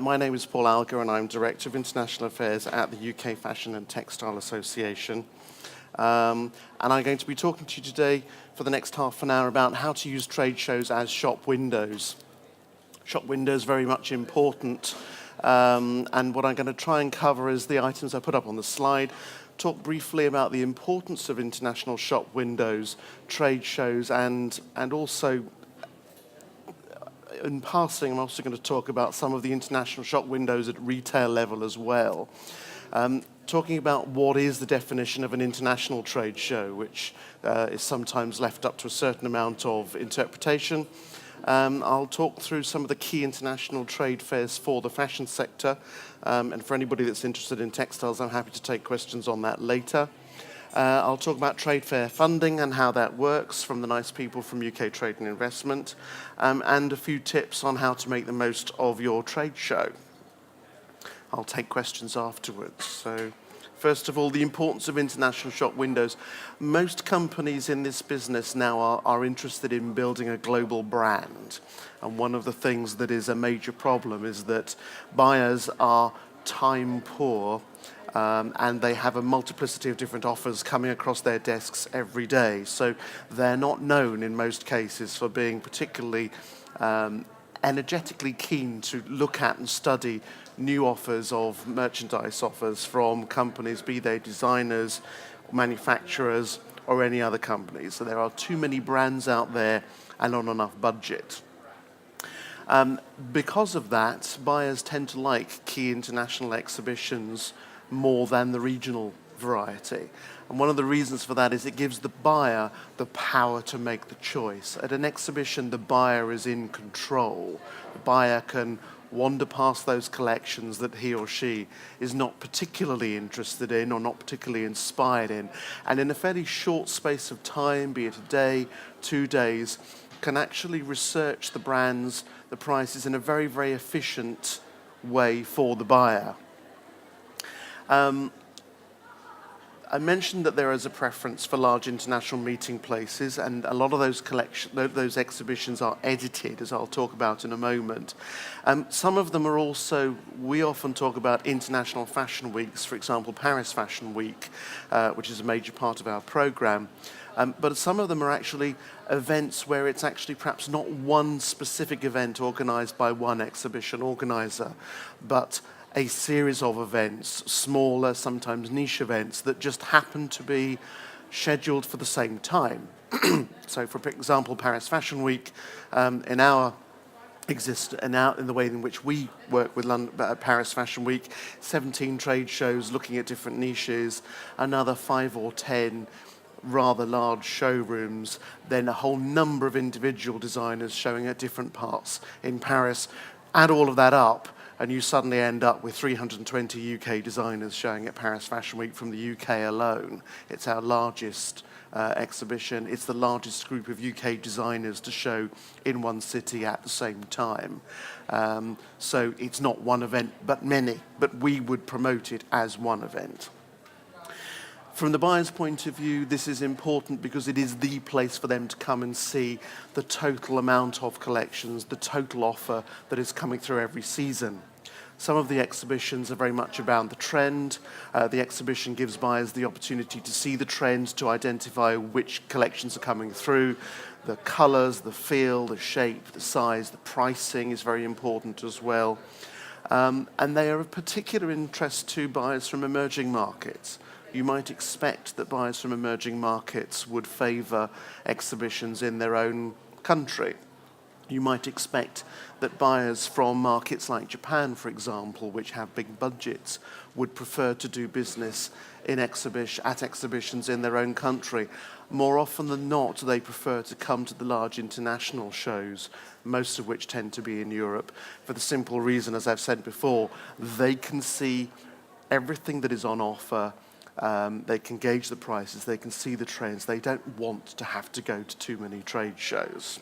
My name is Paul Alger and I'm Director of International Affairs at the UK Fashion and Textile Association. And I'm going to be talking to you today for the next half an hour about how to use trade shows as shop windows. Shop windows very much important. And what I'm going to try and cover is the items I put up on the slide. Talk briefly about the importance of international shop windows, trade shows, and also in passing, I'm also going to talk about some of the international shop windows at retail level as well. Talking about what is the definition of an international trade show, which is sometimes left up to a certain amount of interpretation. I'll talk through some of the key international trade fairs for the fashion sector. And for anybody that's interested in textiles, I'm happy to take questions on that later. I'll talk about trade fair funding and how that works from the nice people from UK Trade and Investment, and a few tips on how to make the most of your trade show. I'll take questions afterwards. So, first of all, the importance of international shop windows. Most companies in this business now are interested in building a global brand. And one of the things that is a major problem is that buyers are time poor, and they have a multiplicity of different offers coming across their desks every day. So they're not known in most cases for being particularly energetically keen to look at and study new offers of merchandise offers from companies, be they designers, manufacturers, or any other companies. So there are too many brands out there and not enough budget. Because of that, buyers tend to like key international exhibitions more than the regional variety. And one of the reasons for that is it gives the buyer the power to make the choice. At an exhibition, the buyer is in control. The buyer can wander past those collections that he or she is not particularly interested in or not particularly inspired in. And in a fairly short space of time, be it a day, 2 days, can actually research the brands, the prices in a very, very efficient way for the buyer. I mentioned that there is a preference for large international meeting places, and a lot of those exhibitions are edited, as I'll talk about in a moment. Some of them are also, we often talk about international fashion weeks, for example, Paris Fashion Week, which is a major part of our program. But some of them are actually events where it's actually perhaps not one specific event organized by one exhibition organizer, but a series of events, smaller, sometimes niche events, that just happen to be scheduled for the same time. So, for example, Paris Fashion Week, in the way in which we work with Paris Fashion Week, 17 trade shows looking at different niches, another 5 or 10 rather large showrooms, then a whole number of individual designers showing at different parts in Paris. Add all of that up, and you suddenly end up with 320 UK designers showing at Paris Fashion Week from the UK alone. It's our largest exhibition. It's the largest group of UK designers to show in one city at the same time. So it's not one event, but many. But we would promote it as one event. From the buyer's point of view, this is important because it is the place for them to come and see the total amount of collections, the total offer that is coming through every season. Some of the exhibitions are very much about the trend. The exhibition gives buyers the opportunity to see the trends, to identify which collections are coming through. The colours, the feel, the shape, the size, the pricing is very important as well. And they are of particular interest to buyers from emerging markets. You might expect that buyers from emerging markets would favour exhibitions in their own country. You might expect that buyers from markets like Japan, for example, which have big budgets, would prefer to do business at exhibitions in their own country. More often than not, they prefer to come to the large international shows, most of which tend to be in Europe, for the simple reason, as I've said before, they can see everything that is on offer. They can gauge the prices, they can see the trends. They don't want to have to go to too many trade shows.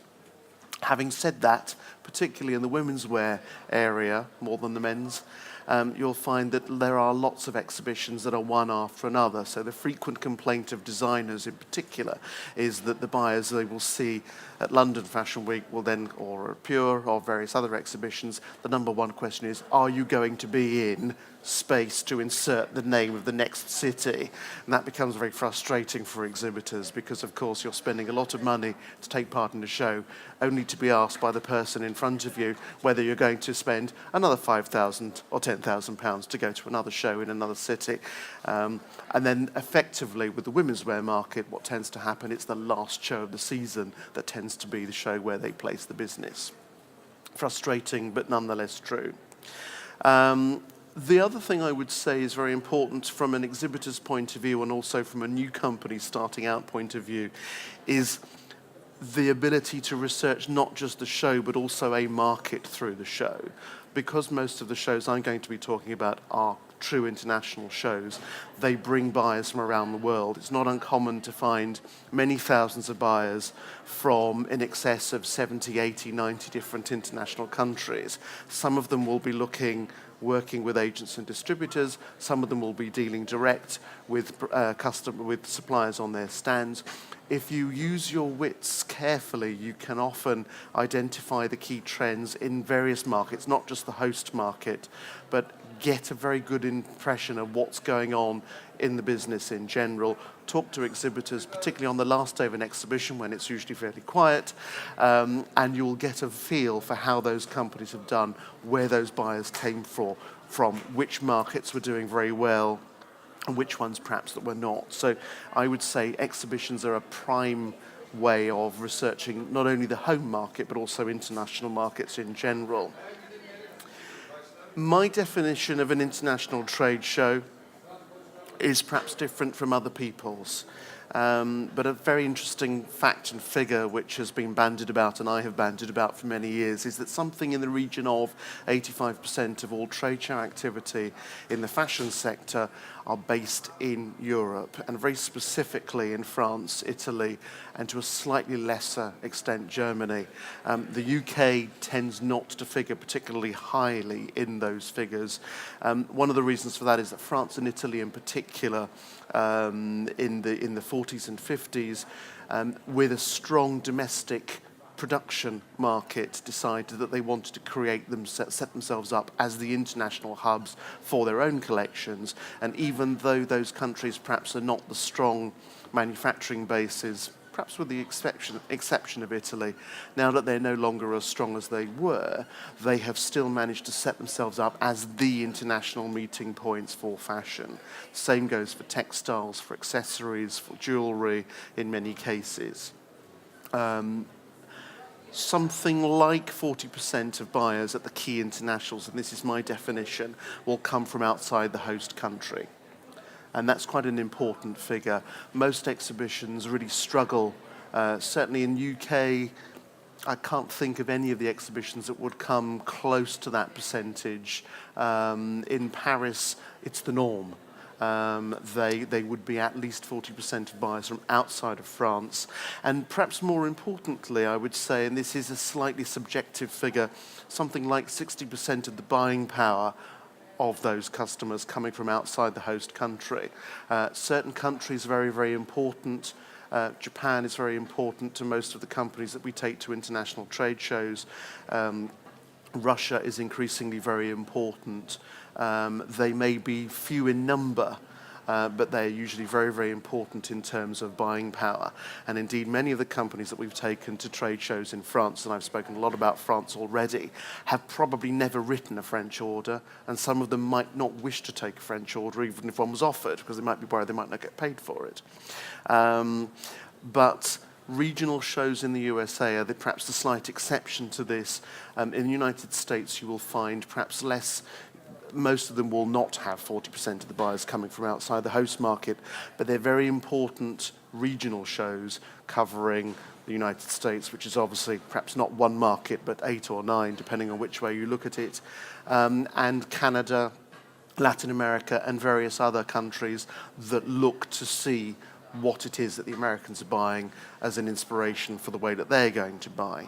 Having said that, particularly in the women's wear area, more than the men's, you'll find that there are lots of exhibitions that are one after another. So the frequent complaint of designers in particular is that the buyers they will see at London Fashion Week will then, or at Pure or various other exhibitions, the number one question is, are you going to be in space to insert the name of the next city? And that becomes very frustrating for exhibitors because, of course, you're spending a lot of money to take part in a show only to be asked by the person in front of you whether you're going to spend another £5,000 or £10,000 to go to another show in another city. And then effectively with the women's wear market, what tends to happen, it's the last show of the season that tends to be the show where they place the business. Frustrating, but nonetheless true. The other thing I would say is very important from an exhibitor's point of view and also from a new company starting out point of view is the ability to research not just the show but also a market through the show. Because most of the shows I'm going to be talking about are true international shows, they bring buyers from around the world. It's not uncommon to find many thousands of buyers from in excess of 70, 80, 90 different international countries. Some of them will be working with agents and distributors. Some of them will be dealing direct with with suppliers on their stands. If you use your wits carefully, you can often identify the key trends in various markets, not just the host market, but get a very good impression of what's going on in the business in general. Talk to exhibitors, particularly on the last day of an exhibition when it's usually fairly quiet, and you'll get a feel for how those companies have done, where those buyers came from, which markets were doing very well, and which ones perhaps that were not. So I would say exhibitions are a prime way of researching not only the home market but also international markets in general. My definition of an international trade show is perhaps different from other people's. But a very interesting fact and figure which has been bandied about, and I have bandied about for many years, is that something in the region of 85% of all trade show activity in the fashion sector are based in Europe, and very specifically in France, Italy, and to a slightly lesser extent Germany. The UK tends not to figure particularly highly in those figures. One of the reasons for that is that France and Italy in particular, in the 40s and 50s, with a strong domestic production market, decided that they wanted to set themselves up as the international hubs for their own collections. And even though those countries perhaps are not the strong manufacturing bases, perhaps with the exception of Italy, now that they're no longer as strong as they were, they have still managed to set themselves up as the international meeting points for fashion. Same goes for textiles, for accessories, for jewellery, in many cases. Something like 40% of buyers at the key internationals, and this is my definition, will come from outside the host country. And that's quite an important figure. Most exhibitions really struggle. Certainly in UK, I can't think of any of the exhibitions that would come close to that percentage. In Paris, it's the norm. They would be at least 40% of buyers from outside of France. And perhaps more importantly, I would say, and this is a slightly subjective figure, something like 60% of the buying power of those customers coming from outside the host country. Certain countries are very, very important. Japan is very important to most of the companies that we take to international trade shows. Russia is increasingly very important. They may be few in number, but they're usually very, very important in terms of buying power. And indeed, many of the companies that we've taken to trade shows in France, and I've spoken a lot about France already, have probably never written a French order, and some of them might not wish to take a French order even if one was offered, because they might be worried they might not get paid for it. But regional shows in the USA are perhaps the slight exception to this. In the United States, you will find perhaps less. Most of them will not have 40% of the buyers coming from outside the host market, but they're very important regional shows covering the United States, which is obviously perhaps not one market, but 8 or 9, depending on which way you look at it, and Canada, Latin America, and various other countries that look to see what it is that the Americans are buying as an inspiration for the way that they're going to buy.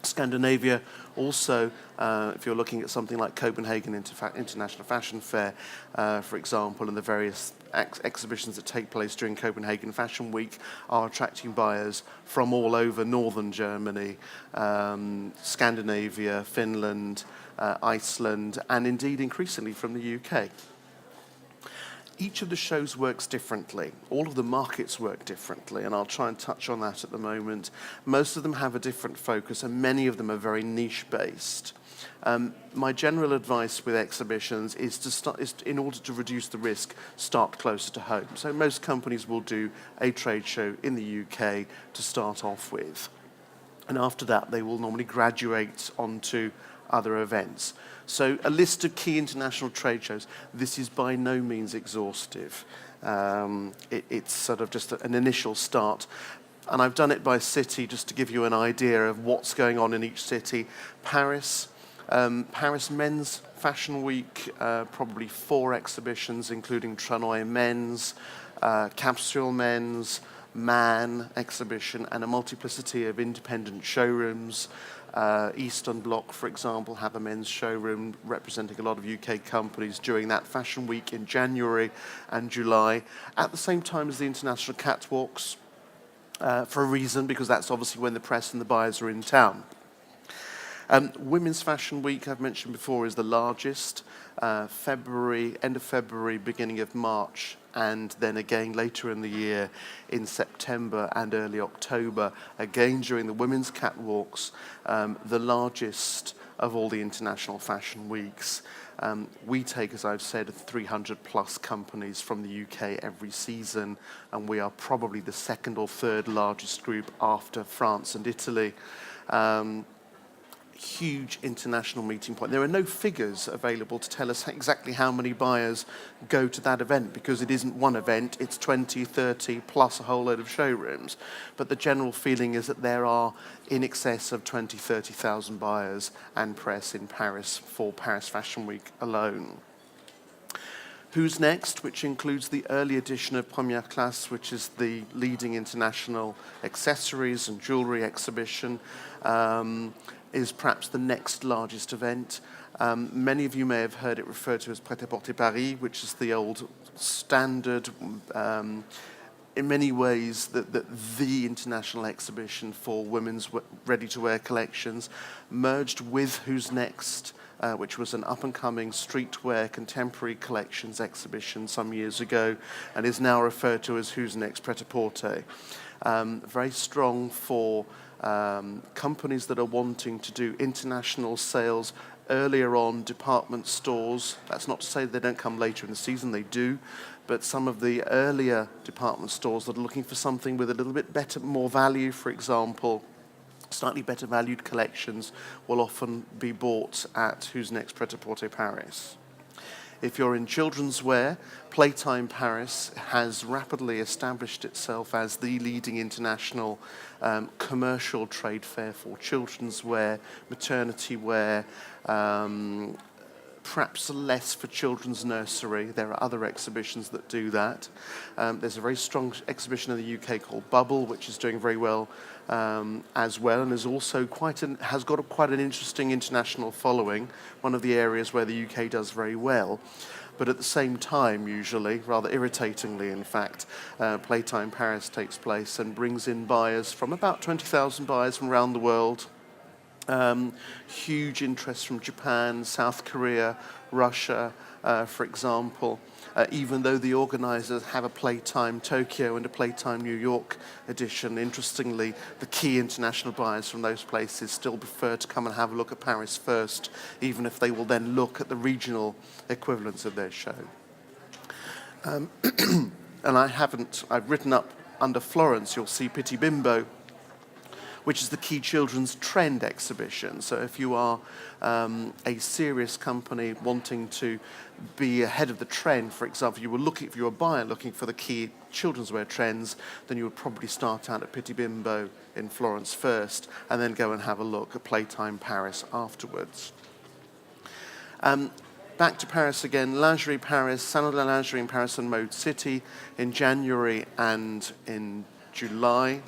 Scandinavia also, if you're looking at something like Copenhagen International Fashion Fair, for example, and the various exhibitions that take place during Copenhagen Fashion Week are attracting buyers from all over northern Germany, Scandinavia, Finland, Iceland, and indeed increasingly from the UK. Each of the shows works differently. All of the markets work differently, and I'll try and touch on that at the moment. Most of them have a different focus, and many of them are very niche-based. My general advice with exhibitions is in order to reduce the risk, start closer to home. So most companies will do a trade show in the UK to start off with. And after that, they will normally graduate onto other events. So a list of key international trade shows. This is by no means exhaustive. It's sort of just an initial start. And I've done it by city just to give you an idea of what's going on in each city. Paris Men's Fashion Week, probably 4 exhibitions, including Tranoï Men's, Capsule Men's, Man exhibition, and a multiplicity of independent showrooms. Eastern Bloc, for example, have a men's showroom representing a lot of UK companies during that fashion week in January and July, at the same time as the international catwalks, for a reason, because that's obviously when the press and the buyers are in town. Women's Fashion Week, I've mentioned before, is the largest. End of February, beginning of March, and then again later in the year in September and early October, again during the women's catwalks, the largest of all the international fashion weeks. We take, as I've said, 300 plus companies from the UK every season, and we are probably the second or third largest group after France and Italy. Huge international meeting point. There are no figures available to tell us exactly how many buyers go to that event, because it isn't one event, it's 20, 30 plus a whole load of showrooms. But the general feeling is that there are in excess of 20, 30,000 buyers and press in Paris for Paris Fashion Week alone. Who's Next, which includes the early edition of Première Classe, which is the leading international accessories and jewellery exhibition, is perhaps the next largest event. Many of you may have heard it referred to as Prêt-à-Porter Paris, which is the old standard, in many ways, the international exhibition for women's ready-to-wear collections, merged with Who's Next, which was an up-and-coming streetwear contemporary collections exhibition some years ago, and is now referred to as Who's Next Prêt-à-Porter. Very strong for companies that are wanting to do international sales earlier on, department stores. That's not to say they don't come later in the season, they do, but some of the earlier department stores that are looking for something with a little bit better, more value, for example, slightly better valued collections, will often be bought at Who's Next Prêt-à-Porter Paris. If you're in children's wear, Playtime Paris has rapidly established itself as the leading international commercial trade fair for children's wear, maternity wear, perhaps less for children's nursery. There are other exhibitions that do that. There's a very strong exhibition in the UK called Bubble, which is doing very well as well, and is also has got quite an interesting international following, one of the areas where the UK does very well. But at the same time, usually, rather irritatingly in fact, Playtime Paris takes place and brings in buyers from about 20,000 buyers from around the world. Huge interest from Japan, South Korea, Russia, for example, even though the organisers have a Playtime Tokyo and a Playtime New York edition. Interestingly, the key international buyers from those places still prefer to come and have a look at Paris first, even if they will then look at the regional equivalents of their show. And I've written up under Florence, you'll see Petit Bimbo, which is the key children's trend exhibition. So if you are a serious company wanting to be ahead of the trend, for example, if you're a buyer looking for the key children's wear trends, then you would probably start out at Petit Bimbo in Florence first, and then go and have a look at Playtime Paris afterwards. Back to Paris again, Lingerie Paris, Salon de la Lingerie in Paris and Mode City in January and in July.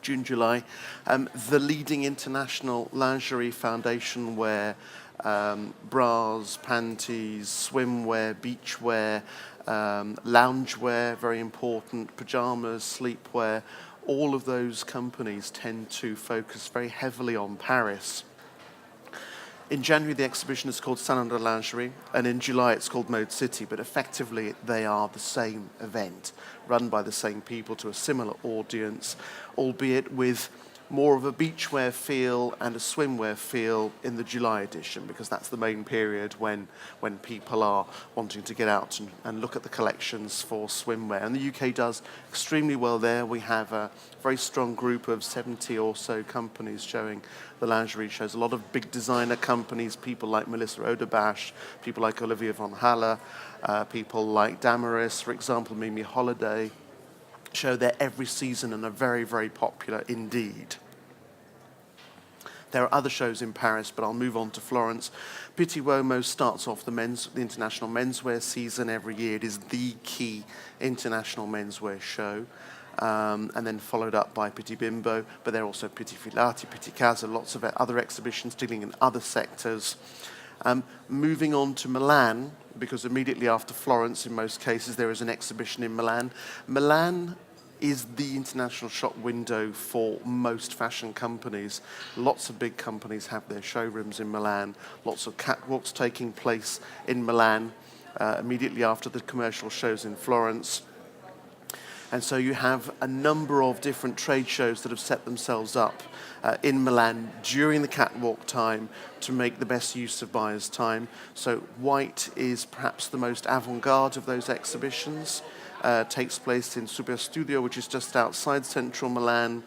June, July. The leading international lingerie foundation wear, bras, panties, swimwear, beachwear, loungewear, very important, pajamas, sleepwear. All of those companies tend to focus very heavily on Paris. In January, the exhibition is called Salon de Lingerie, and in July, it's called Mode City, but effectively, they are the same event, run by the same people to a similar audience, albeit with more of a beachwear feel and a swimwear feel in the July edition, because that's the main period when people are wanting to get out and look at the collections for swimwear. And the UK does extremely well there. We have a very strong group of 70 or so companies showing the lingerie shows. A lot of big designer companies, people like Melissa Oderbash, people like Olivia von Haller, people like Damaris, for example, Mimi Holiday, show there every season and are very, very popular indeed. There are other shows in Paris, but I'll move on to Florence. Pitti Uomo starts off the international menswear season every year. It is the key international menswear show, and then followed up by Pitti Bimbo, but there are also Pitti Filati, Pitti Casa, lots of other exhibitions dealing in other sectors. Moving on to Milan, because immediately after Florence, in most cases, there is an exhibition in Milan. Milan is the international shop window for most fashion companies. Lots of big companies have their showrooms in Milan, lots of catwalks taking place in Milan immediately after the commercial shows in Florence. And so you have a number of different trade shows that have set themselves up in Milan during the catwalk time to make the best use of buyers' time. So White is perhaps the most avant-garde of those exhibitions. Takes place in Super Studio, which is just outside central Milan,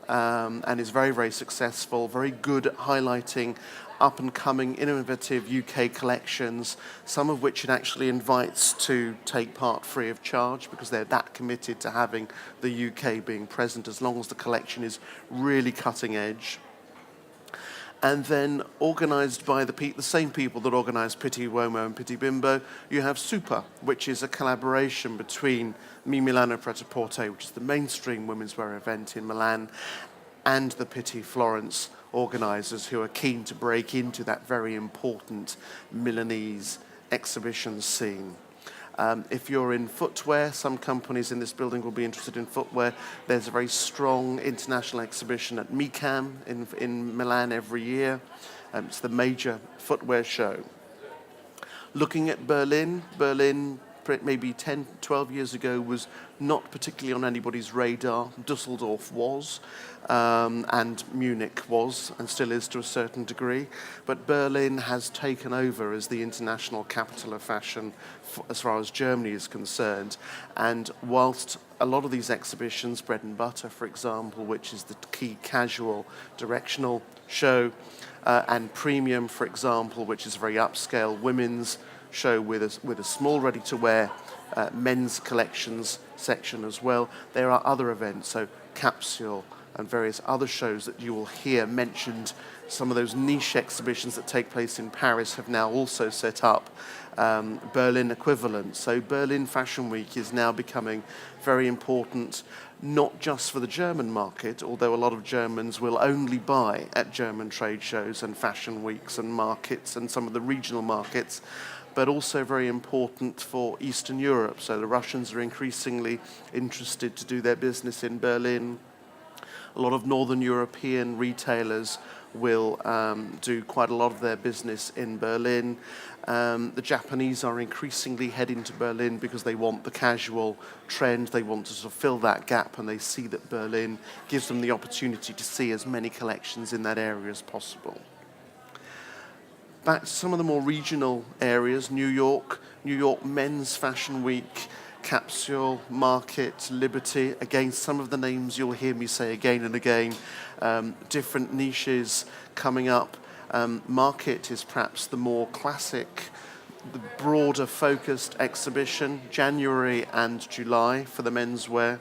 and is very, very successful, very good at highlighting up-and-coming, innovative UK collections, some of which it actually invites to take part free of charge because they're that committed to having the UK being present as long as the collection is really cutting edge. And then organised by the same people that organised Pitti Uomo and Pitti Bimbo, you have Super, which is a collaboration between Mi Milano Pret-a-Porter, which is the mainstream women's wear event in Milan, and the Pitti Florence organisers who are keen to break into that very important Milanese exhibition scene. If you're in footwear, some companies in this building will be interested in footwear. There's a very strong international exhibition at MICAM in Milan every year. It's the major footwear show. Looking at Berlin, maybe 10, 12 years ago was not particularly on anybody's radar. Dusseldorf was, and Munich was, and still is to a certain degree. But Berlin has taken over as the international capital of fashion as far as Germany is concerned. And whilst a lot of these exhibitions, Bread and Butter, for example, which is the key casual directional show, and Premium, for example, which is a very upscale women's show with a small ready-to-wear men's collections section as well. There are other events, so Capsule and various other shows that you will hear mentioned. Some of those niche exhibitions that take place in Paris have now also set up Berlin equivalent. So Berlin Fashion Week is now becoming very important, not just for the German market, although a lot of Germans will only buy at German trade shows and fashion weeks and markets and some of the regional markets, but also very important for Eastern Europe. So the Russians are increasingly interested to do their business in Berlin. A lot of Northern European retailers will do quite a lot of their business in Berlin. The Japanese are increasingly heading to Berlin because they want the casual trend. They want to sort of fill that gap, and they see that Berlin gives them the opportunity to see as many collections in that area as possible. Back to some of the more regional areas, New York Men's Fashion Week, Capsule, Market, Liberty. Again, some of the names you'll hear me say again and again. Different niches coming up. Market is perhaps the more classic, the broader focused exhibition, January and July for the menswear.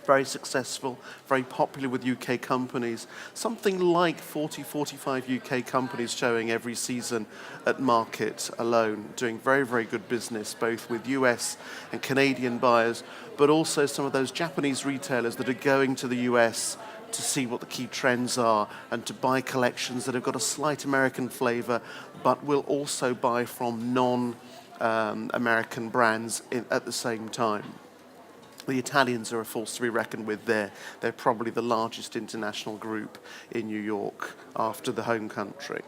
Very successful, very popular with UK companies. Something like 40, 45 UK companies showing every season at Market alone, doing very, very good business, both with US and Canadian buyers, but also some of those Japanese retailers that are going to the US to see what the key trends are and to buy collections that have got a slight American flavour, but will also buy from non-American brands at the same time. The Italians are a force to be reckoned with there. They're probably the largest international group in New York after the home country.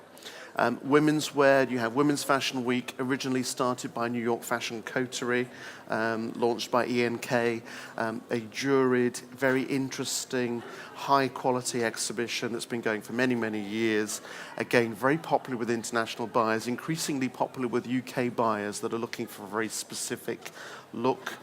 Women's wear, you have Women's Fashion Week, originally started by New York Fashion Coterie, launched by ENK, a juried, very interesting, high-quality exhibition that's been going for many, many years. Again, very popular with international buyers, increasingly popular with UK buyers that are looking for a very specific look.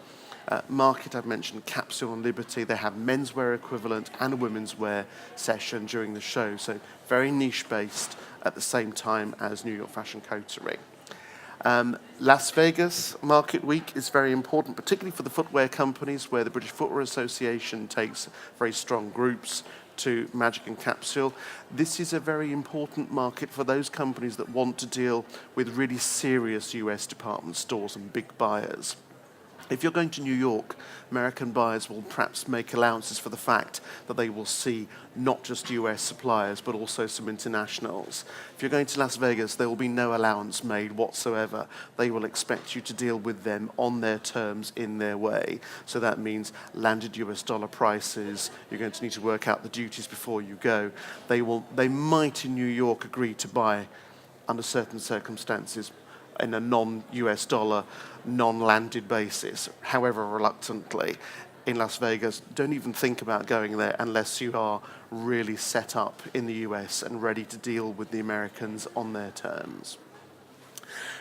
Market, I've mentioned Capsule and Liberty. They have menswear equivalent and a women's wear session during the show, so very niche-based at the same time as New York Fashion Coterie. Las Vegas Market Week is very important, particularly for the footwear companies, where the British Footwear Association takes very strong groups to Magic and Capsule. This is a very important market for those companies that want to deal with really serious US department stores and big buyers. If you're going to New York, American buyers will perhaps make allowances for the fact that they will see not just US suppliers, but also some internationals. If you're going to Las Vegas, there will be no allowance made whatsoever. They will expect you to deal with them on their terms, in their way. So that means landed US dollar prices. You're going to need to work out the duties before you go. They might in New York agree to buy under certain circumstances in a non-US dollar, non-landed basis, however reluctantly. In Las Vegas, don't even think about going there unless you are really set up in the US and ready to deal with the Americans on their terms.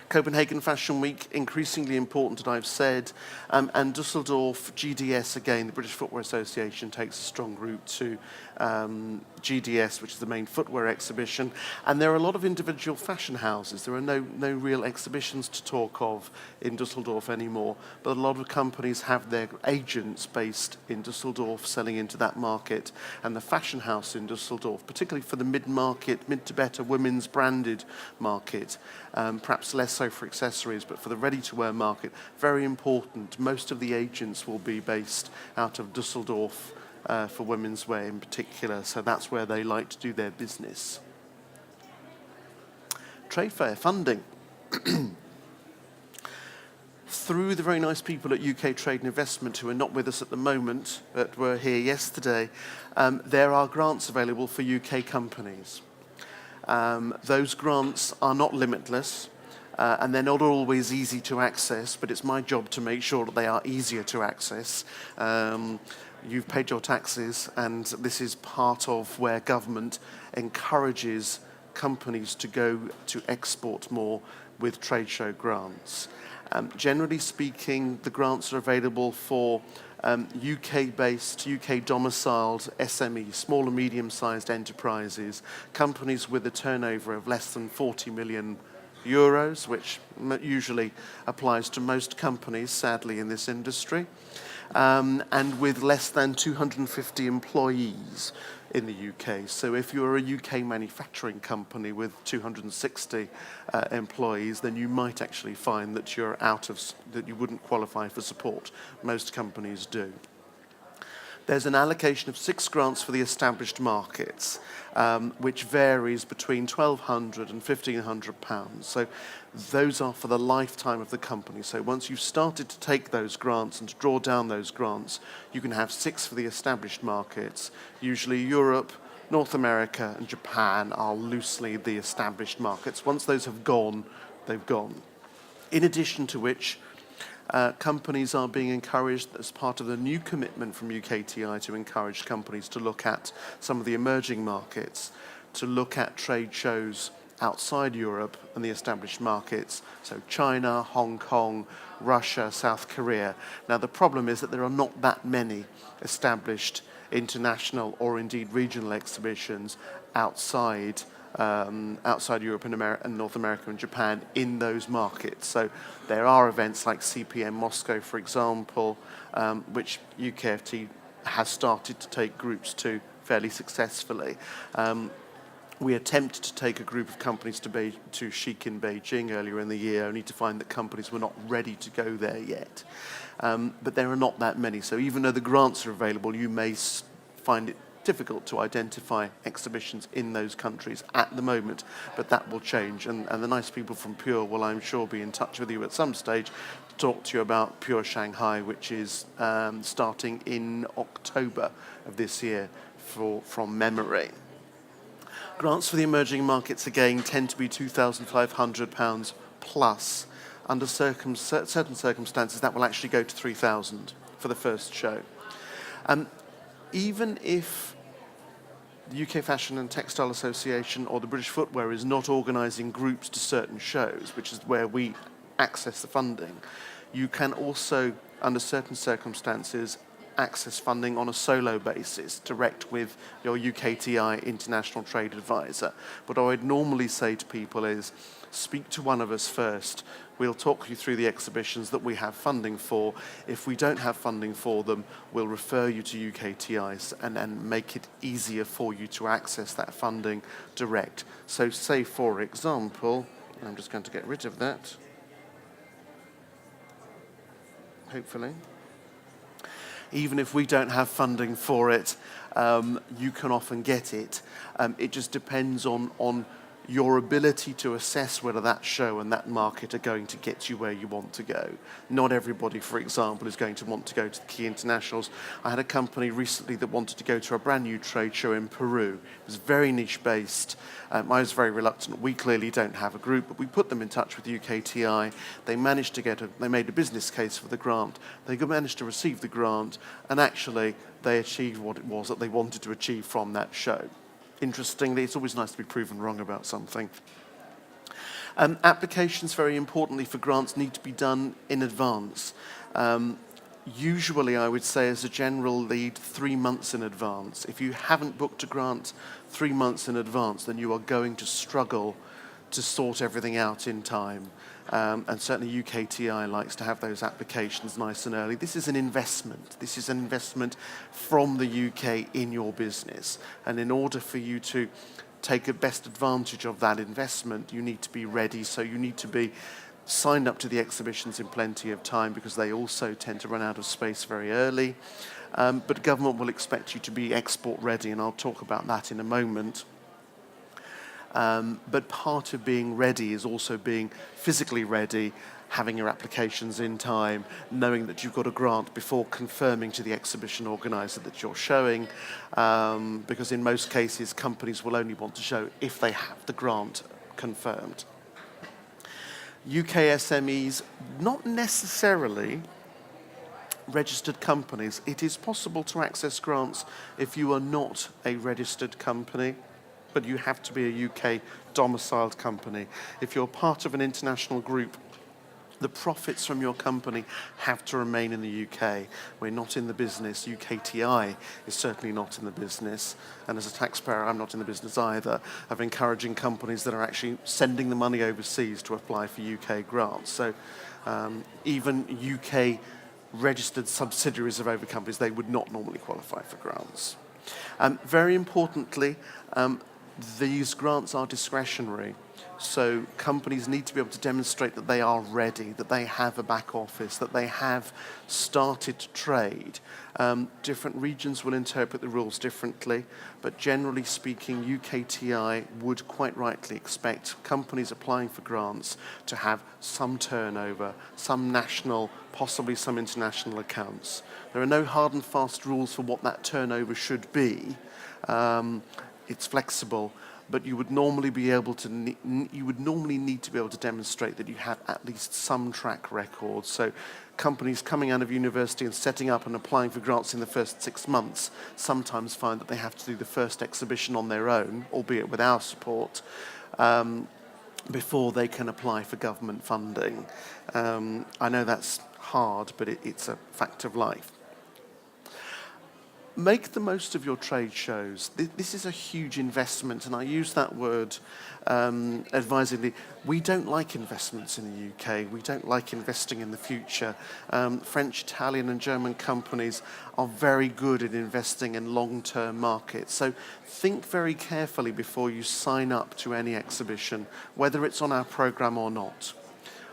Copenhagen Fashion Week, increasingly important, as I've said, and Dusseldorf, GDS, again, the British Footwear Association takes a strong group to GDS, which is the main footwear exhibition, and there are a lot of individual fashion houses. There are no real exhibitions to talk of in Dusseldorf anymore, but a lot of companies have their agents based in Dusseldorf selling into that market, and the fashion house in Dusseldorf, particularly for the mid-market, mid to better women's branded market, perhaps less so for accessories, but for the ready-to-wear market, very important. Most of the agents will be based out of Dusseldorf, for women's wear in particular, so that's where they like to do their business. Trade fair funding. Through the very nice people at UK Trade and Investment, who are not with us at the moment, but were here yesterday, there are grants available for UK companies. Those grants are not limitless, and they're not always easy to access, but it's my job to make sure that they are easier to access. You've paid your taxes, and this is part of where government encourages companies to go to export more with trade show grants. Generally speaking, the grants are available for UK-based, UK-domiciled SMEs, small and medium-sized enterprises, companies with a turnover of less than 40 million euros, which usually applies to most companies, sadly, in this industry. And with less than 250 employees in the UK. So if you're a UK manufacturing company with 260 employees, then you might actually find that that you wouldn't qualify for support. Most companies do. There's an allocation of 6 grants for the established markets, which varies between £1,200 and £1,500. So those are for the lifetime of the company. So once you've started to take those grants and to draw down those grants, you can have 6 for the established markets. Usually Europe, North America and Japan are loosely the established markets. Once those have gone, they've gone. In addition to which, companies are being encouraged, as part of the new commitment from UKTI, to encourage companies to look at some of the emerging markets, to look at trade shows outside Europe and the established markets, so China, Hong Kong, Russia, South Korea. Now the problem is that there are not that many established international or indeed regional exhibitions outside Europe and North America and Japan in those markets. So there are events like CPM Moscow, for example, which UKFT has started to take groups to fairly successfully. We attempted to take a group of companies to Chic in Beijing earlier in the year, only to find that companies were not ready to go there yet. But there are not that many, so even though the grants are available, you may find it difficult to identify exhibitions in those countries at the moment, but that will change. And the nice people from Pure will, I'm sure, be in touch with you at some stage to talk to you about Pure Shanghai, which is starting in October of this year from memory. Grants for the emerging markets, again, tend to be £2,500 plus. Under certain circumstances, that will actually go to £3,000 for the first show. Even if the UK Fashion and Textile Association or the British Footwear is not organising groups to certain shows, which is where we access the funding, you can also, under certain circumstances, access funding on a solo basis, direct with your UKTI International Trade Advisor. What I would normally say to people is, speak to one of us first. We'll talk you through the exhibitions that we have funding for. If we don't have funding for them, we'll refer you to UKTIs and make it easier for you to access that funding direct. So say, for example, I'm just going to get rid of that, hopefully. Even if we don't have funding for it, you can often get it. It just depends on your ability to assess whether that show and that market are going to get you where you want to go. Not everybody, for example, is going to want to go to the key internationals. I had a company recently that wanted to go to a brand new trade show in Peru. It was very niche based. I was very reluctant. We clearly don't have a group, but we put them in touch with UKTI. They managed to they made a business case for the grant. They managed to receive the grant, and actually they achieved what it was that they wanted to achieve from that show. Interestingly, it's always nice to be proven wrong about something. Applications, very importantly for grants, need to be done in advance. Usually, I would say, as a general lead, 3 months in advance. If you haven't booked a grant 3 months in advance, then you are going to struggle to sort everything out in time. And certainly UKTI likes to have those applications nice and early. This is an investment. This is an investment from the UK in your business. And in order for you to take a best advantage of that investment, you need to be ready. So you need to be signed up to the exhibitions in plenty of time, because they also tend to run out of space very early. But government will expect you to be export ready, and I'll talk about that in a moment. But part of being ready is also being physically ready, having your applications in time, knowing that you've got a grant before confirming to the exhibition organizer that you're showing, because in most cases companies will only want to show if they have the grant confirmed. UK SMEs, not necessarily registered companies. It is possible to access grants if you are not a registered company, but you have to be a UK domiciled company. If you're part of an international group, the profits from your company have to remain in the UK. We're not in the business. UKTI is certainly not in the business. And as a taxpayer, I'm not in the business either, of encouraging companies that are actually sending the money overseas to apply for UK grants. So even UK registered subsidiaries of over companies, they would not normally qualify for grants. Very importantly, these grants are discretionary, so companies need to be able to demonstrate that they are ready, that they have a back office, that they have started to trade. Different regions will interpret the rules differently, but generally speaking, UKTI would quite rightly expect companies applying for grants to have some turnover, some national, possibly some international accounts. There are no hard and fast rules for what that turnover should be. It's flexible, but you would normally be able to. You would normally need to be able to demonstrate that you have at least some track record. So, companies coming out of university and setting up and applying for grants in the first 6 months sometimes find that they have to do the first exhibition on their own, albeit with our support, before they can apply for government funding. I know that's hard, but it's a fact of life. Make the most of your trade shows. This is a huge investment, and I use that word advisedly. We don't like investments in the UK. We don't like investing in the future. French, Italian, and German companies are very good at investing in long-term markets. So think very carefully before you sign up to any exhibition, whether it's on our programme or not.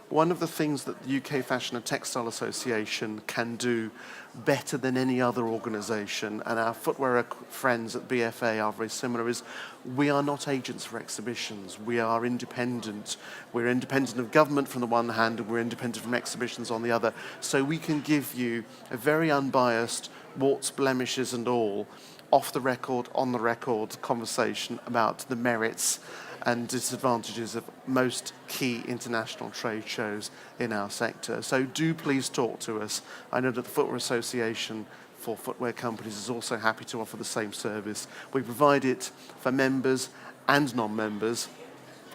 One of the things that the UK Fashion and Textile Association can do better than any other organisation, and our footwear friends at BFA are very similar, is we are not agents for exhibitions. We are independent. We're independent of government from the one hand, and we're independent from exhibitions on the other. So we can give you a very unbiased, warts, blemishes and all, off the record, on the record conversation about the merits and disadvantages of most key international trade shows in our sector. So do please talk to us. I know that the Footwear Association for Footwear Companies is also happy to offer the same service. We provide it for members and non-members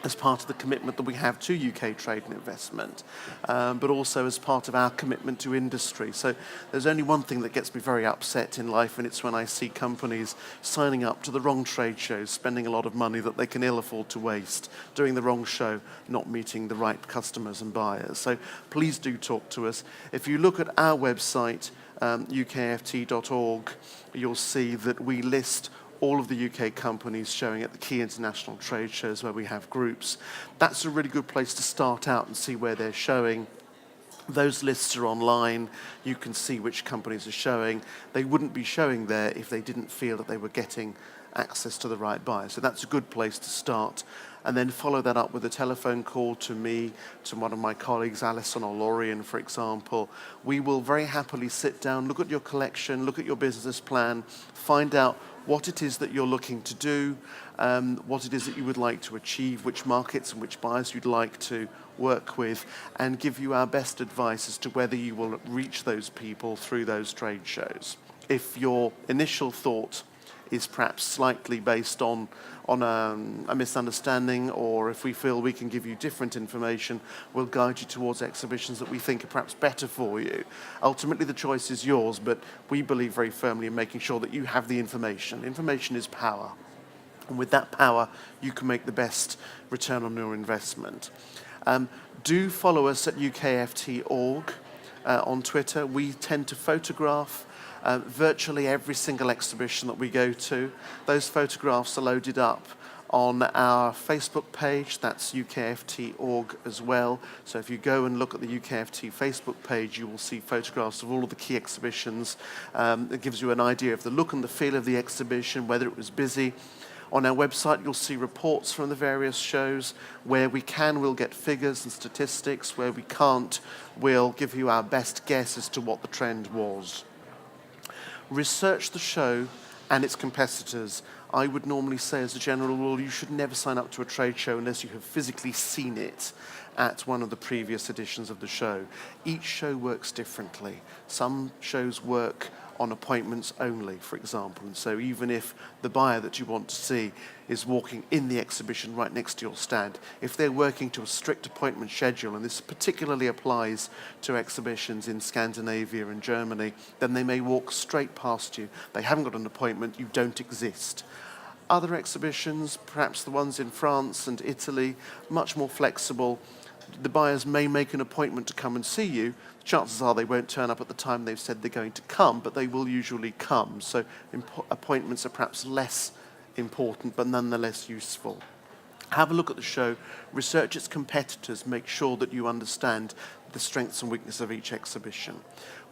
as part of the commitment that we have to UK trade and investment, but also as part of our commitment to industry. So there's only one thing that gets me very upset in life, and it's when I see companies signing up to the wrong trade shows, spending a lot of money that they can ill afford to waste, doing the wrong show, not meeting the right customers and buyers. So please do talk to us. If you look at our website, UKFT.org, you'll see that we list all of the UK companies showing at the key international trade shows where we have groups. That's a really good place to start out and see where they're showing. Those lists are online. You can see which companies are showing. They wouldn't be showing there if they didn't feel that they were getting access to the right buyer. So that's a good place to start. And then follow that up with a telephone call to me, to one of my colleagues, Alison or Lorian, for example. We will very happily sit down, look at your collection, look at your business plan, find out what it is that you're looking to do, what it is that you would like to achieve, which markets and which buyers you'd like to work with, and give you our best advice as to whether you will reach those people through those trade shows. If your initial thought is perhaps slightly based on a misunderstanding, or if we feel we can give you different information, we'll guide you towards exhibitions that we think are perhaps better for you. Ultimately, the choice is yours, but we believe very firmly in making sure that you have the information. Information is power. And with that power, you can make the best return on your investment. Do follow us at UKFT.org on Twitter. We tend to photograph virtually every single exhibition that we go to. Those photographs are loaded up on our Facebook page. That's UKFT.org as well. So if you go and look at the UKFT Facebook page, you will see photographs of all of the key exhibitions. It gives you an idea of the look and the feel of the exhibition, whether it was busy. On our website, you'll see reports from the various shows. Where we can, we'll get figures and statistics. Where we can't, we'll give you our best guess as to what the trend was. Research the show and its competitors. I would normally say, as a general rule, you should never sign up to a trade show unless you have physically seen it at one of the previous editions of the show. Each show works differently. Some shows work on appointments only, for example, and so even if the buyer that you want to see is walking in the exhibition right next to your stand, if they're working to a strict appointment schedule, and this particularly applies to exhibitions in Scandinavia and Germany, then they may walk straight past you. They haven't got an appointment, you don't exist. Other exhibitions, perhaps the ones in France and Italy, much more flexible. The buyers may make an appointment to come and see you. Chances are they won't turn up at the time they've said they're going to come, but they will usually come. So appointments are perhaps less important, but nonetheless useful. Have a look at the show, research its competitors, make sure that you understand the strengths and weaknesses of each exhibition.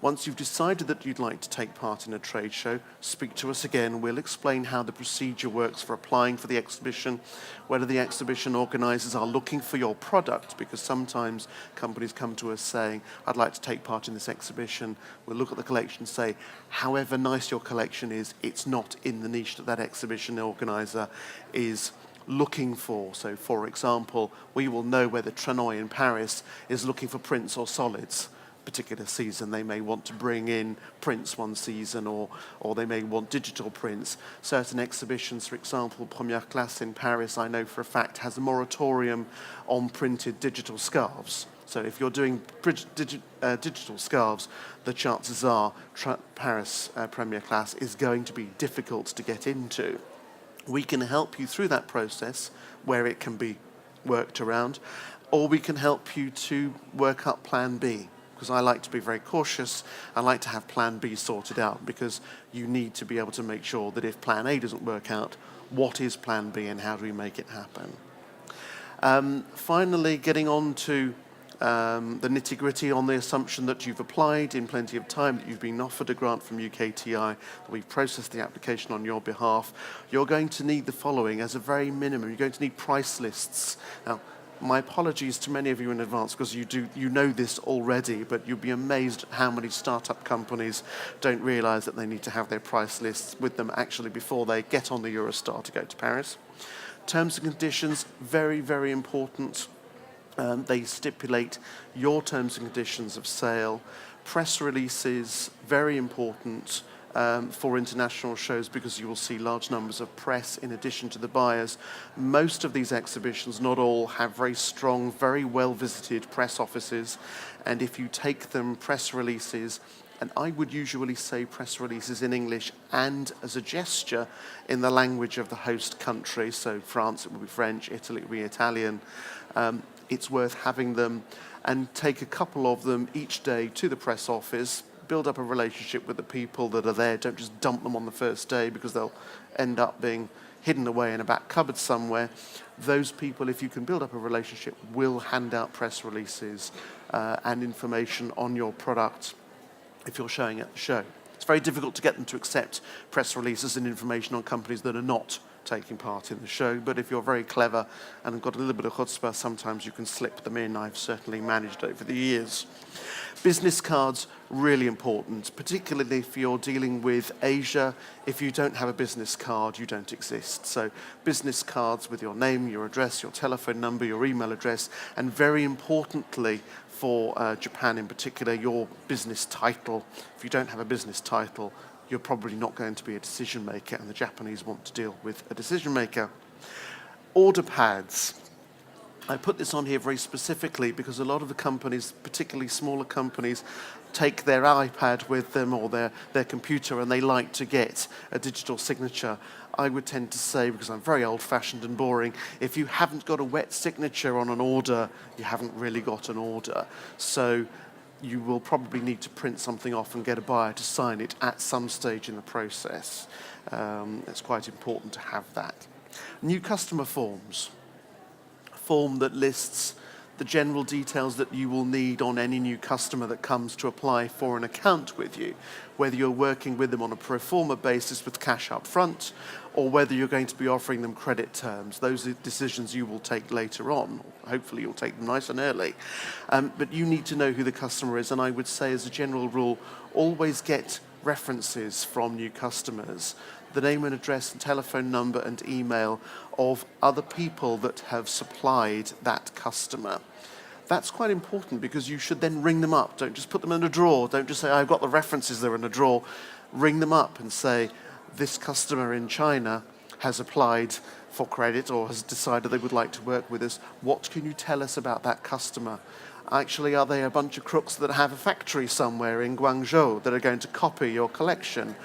Once you've decided that you'd like to take part in a trade show, speak to us again. We'll explain how the procedure works for applying for the exhibition, whether the exhibition organisers are looking for your product, because sometimes companies come to us saying, I'd like to take part in this exhibition. We'll look at the collection and say, however nice your collection is, it's not in the niche that that exhibition organiser is looking for. So, for example, we will know whether Trenoy in Paris is looking for prints or solids. Particular season, they may want to bring in prints one season, or they may want digital prints. Certain exhibitions, for example, Première Classe in Paris, I know for a fact, has a moratorium on printed digital scarves. So if you're doing digital scarves, the chances are Paris Première Classe is going to be difficult to get into. We can help you through that process where it can be worked around, or we can help you to work up Plan B. Because I like to be very cautious, I like to have Plan B sorted out, because you need to be able to make sure that if Plan A doesn't work out, what is Plan B and how do we make it happen? Finally, getting on to the nitty-gritty on the assumption that you've applied in plenty of time, that you've been offered a grant from UKTI, that we've processed the application on your behalf, you're going to need the following as a very minimum. You're going to need price lists. Now, my apologies to many of you in advance because you know this already, but you'll be amazed at how many startup companies don't realise that they need to have their price lists with them actually before they get on the Eurostar to go to Paris. Terms and conditions, very, very important. They stipulate your terms and conditions of sale. Press releases, very important for international shows because you will see large numbers of press in addition to the buyers. Most of these exhibitions, not all, have very strong, very well-visited press offices, and if you take them press releases, and I would usually say press releases in English and as a gesture in the language of the host country, so France it will be French, Italy it will be Italian, it's worth having them, and take a couple of them each day to the press office. Build up a relationship with the people that are there. Don't just dump them on the first day because they'll end up being hidden away in a back cupboard somewhere. Those people, if you can build up a relationship, will hand out press releases and information on your product if you're showing at the show. It's very difficult to get them to accept press releases and information on companies that are not taking part in the show, but if you're very clever and have got a little bit of chutzpah, sometimes you can slip them in. I've certainly managed over the years. Business cards, really important, particularly if you're dealing with Asia. If you don't have a business card, you don't exist. So business cards with your name, your address, your telephone number, your email address, and very importantly, for Japan in particular, your business title. If you don't have a business title, you're probably not going to be a decision maker, and the Japanese want to deal with a decision maker. Order pads. I put this on here very specifically because a lot of the companies, particularly smaller companies, take their iPad with them or their computer and they like to get a digital signature. I would tend to say, because I'm very old-fashioned and boring, if you haven't got a wet signature on an order, you haven't really got an order. So you will probably need to print something off and get a buyer to sign it at some stage in the process. It's quite important to have that. New customer forms. Form that lists the general details that you will need on any new customer that comes to apply for an account with you, whether you're working with them on a pro forma basis with cash up front, or whether you're going to be offering them credit terms. Those are decisions you will take later on. Hopefully you'll take them nice and early. But you need to know who the customer is, and I would say as a general rule, always get references from new customers, the name and address and telephone number and email of other people that have supplied that customer. That's quite important because you should then ring them up. Don't just put them in a drawer. Don't just say, I've got the references, they're in a drawer. Ring them up and say, this customer in China has applied for credit or has decided they would like to work with us. What can you tell us about that customer? Actually, are they a bunch of crooks that have a factory somewhere in Guangzhou that are going to copy your collection?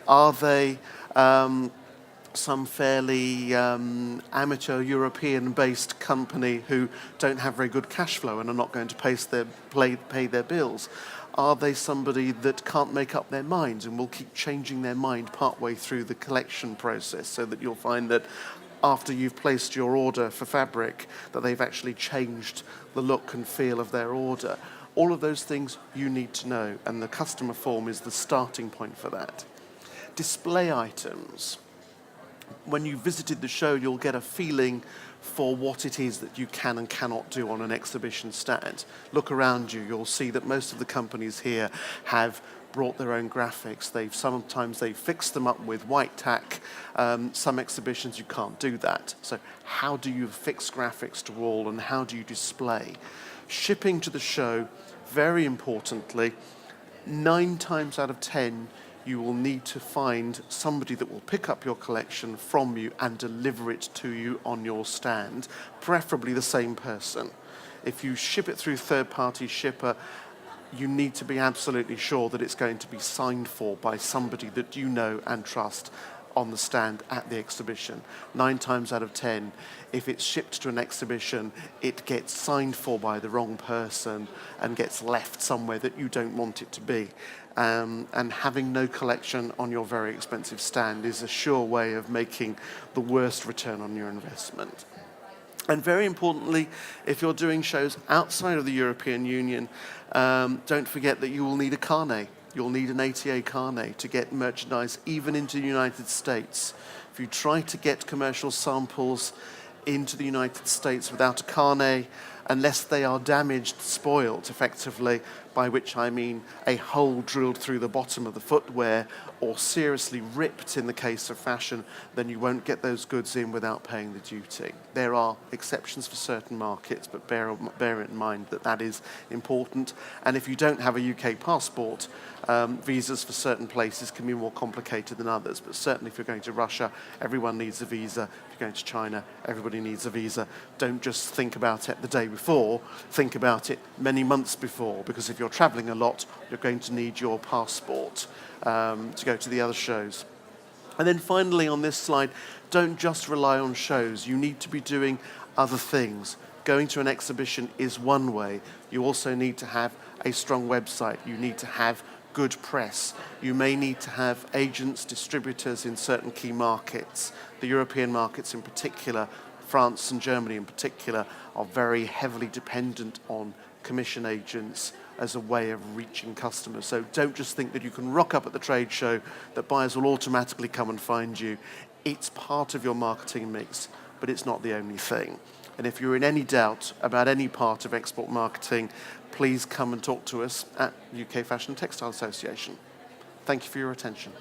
Are they some fairly amateur European-based company who don't have very good cash flow and are not going to pay their bills? Are they somebody that can't make up their minds and will keep changing their mind partway through the collection process, so that you'll find that after you've placed your order for fabric that they've actually changed the look and feel of their order? All of those things you need to know, and the customer form is the starting point for that. Display items. When you visited the show, you'll get a feeling for what it is that you can and cannot do on an exhibition stand. Look around you, you'll see that most of the companies here have brought their own graphics. Sometimes they've fixed them up with white tack. Some exhibitions you can't do that. So how do you fix graphics to wall and how do you display? Shipping to the show, very importantly, 9 times out of 10, you will need to find somebody that will pick up your collection from you and deliver it to you on your stand, preferably the same person. If you ship it through third-party shipper, you need to be absolutely sure that it's going to be signed for by somebody that you know and trust on the stand at the exhibition. 9 times out of 10, if it's shipped to an exhibition, it gets signed for by the wrong person and gets left somewhere that you don't want it to be. And having no collection on your very expensive stand is a sure way of making the worst return on your investment. And very importantly, if you're doing shows outside of the European Union, don't forget that you will need a carnet. You'll need an ATA carnet to get merchandise even into the United States. If you try to get commercial samples into the United States without a carnet, unless they are damaged, spoiled effectively, by which I mean a hole drilled through the bottom of the footwear or seriously ripped in the case of fashion, then you won't get those goods in without paying the duty. There are exceptions for certain markets, but bear in mind that that is important. And if you don't have a UK passport, visas for certain places can be more complicated than others. But certainly if you're going to Russia, everyone needs a visa. If you're going to China, everybody needs a visa. Don't just think about it the day before, think about it many months before, because if you're traveling a lot, you're going to need your passport to go to the other shows. And then finally on this slide, don't just rely on shows. You need to be doing other things. Going to an exhibition is one way. You also need to have a strong website. You need to have good press. You may need to have agents, distributors in certain key markets. The European markets in particular, France and Germany in particular, are very heavily dependent on commission agents as a way of reaching customers. So don't just think that you can rock up at the trade show, that buyers will automatically come and find you. It's part of your marketing mix, but it's not the only thing. And if you're in any doubt about any part of export marketing, please come and talk to us at UK Fashion and Textile Association. Thank you for your attention.